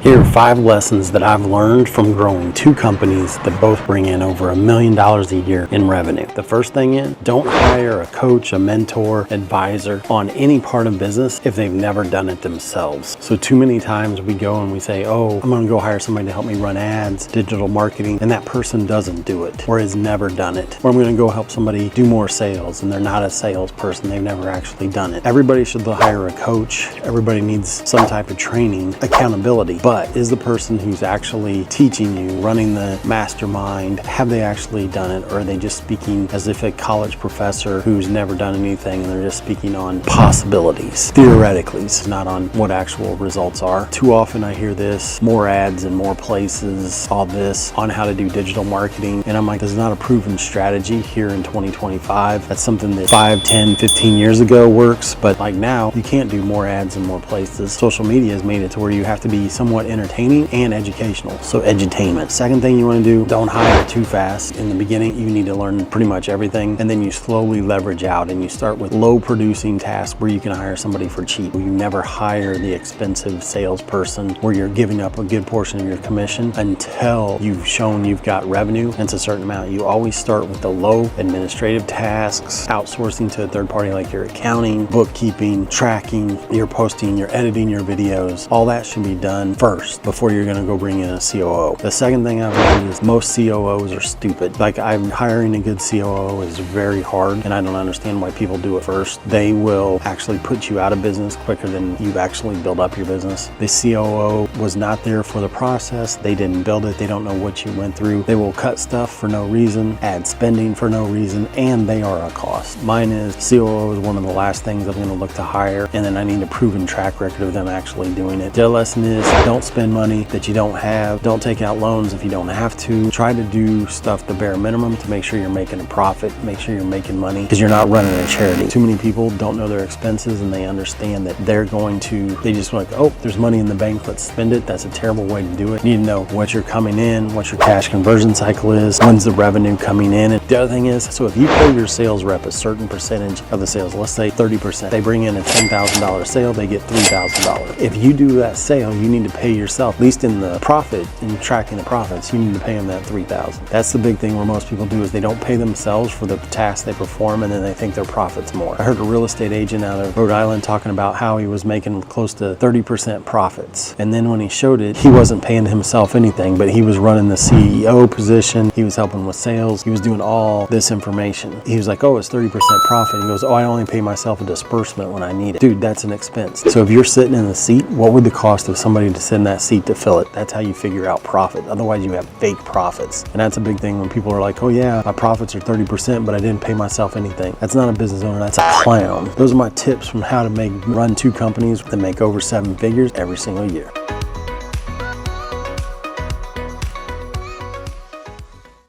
Here are 5 lessons that I've learned from growing 2 companies that both bring in over $1 million a year in revenue. The first thing is, don't hire a coach, a mentor, advisor on any part of business if they've never done it themselves. So too many times we go and we say, oh, I'm gonna go hire somebody to help me run ads, digital marketing, and that person doesn't do it or has never done it. Or I'm gonna go help somebody do more sales and they're not a salesperson, they've never actually done it. Everybody should hire a coach. Everybody needs some type of training, accountability. But is the person who's actually teaching you, running the mastermind, have they actually done it, or are they just speaking as if a college professor who's never done anything and they're just speaking on possibilities, theoretically, not on what actual results are? Too often I hear this, more ads in more places, all this on how to do digital marketing, and I'm like, this is not a proven strategy here in 2025. That's something that 5, 10, 15 years ago works, but like now, you can't do more ads in more places. Social media has made it to where you have to be somewhat entertaining and educational, so edutainment. Second thing you want to do, don't hire too fast. In the beginning, you need to learn pretty much everything, and then you slowly leverage out and you start with low producing tasks where you can hire somebody for cheap. You never hire the expensive salesperson where you're giving up a good portion of your commission until you've shown you've got revenue. It's a certain amount. You always start with the low administrative tasks, outsourcing to a third party like your accounting, bookkeeping, tracking, your posting, your editing your videos. All that should be done first before you're gonna go bring in a COO. The second thing I've learned is most COOs are stupid. Like, hiring a good COO is very hard, and I don't understand why people do it first. They will actually put you out of business quicker than you've actually built up your business. The COO was not there for the process. They didn't build it. They don't know what you went through. They will cut stuff for no reason, add spending for no reason, and they are a cost. Mine is COO is one of the last things I'm gonna look to hire, and then I need a proven track record of them actually doing it. The other lesson is, don't spend money that you don't have. Don't take out loans if you don't have to. Try to do stuff the bare minimum to make sure you're making a profit, make sure you're making money, because you're not running a charity. Too many people don't know their expenses, and they understand that they just like, oh, there's money in the bank, let's spend it. That's a terrible way to do it. You need to know what you're coming in, what your cash conversion cycle is, when's the revenue coming in. And the other thing is, so if you pay your sales rep a certain percentage of the sales, let's say 30%, they bring in a $10,000 sale, they get $3,000. If you do that sale, you need to pay yourself, at least in the profit, in tracking the profits, you need to pay them that $3,000. That's the big thing where most people do, is they don't pay themselves for the tasks they perform, and then they think their profit's more. I heard a real estate agent out of Rhode Island talking about how he was making close to 30% profits. And then when he showed it, he wasn't paying himself anything, but he was running the CEO position, he was helping with sales, he was doing all this information. He was like, oh, it's 30% profit. He goes, oh, I only pay myself a disbursement when I need it. Dude, that's an expense. So if you're sitting in the seat, what would the cost of somebody to sit in that seat to fill it? That's how you figure out profit. Otherwise you have fake profits. And that's a big thing when people are like, oh yeah, my profits are 30%, but I didn't pay myself anything. That's not a business owner, that's a clown. Those are my tips from how to run 2 companies that make over 7 figures every single year.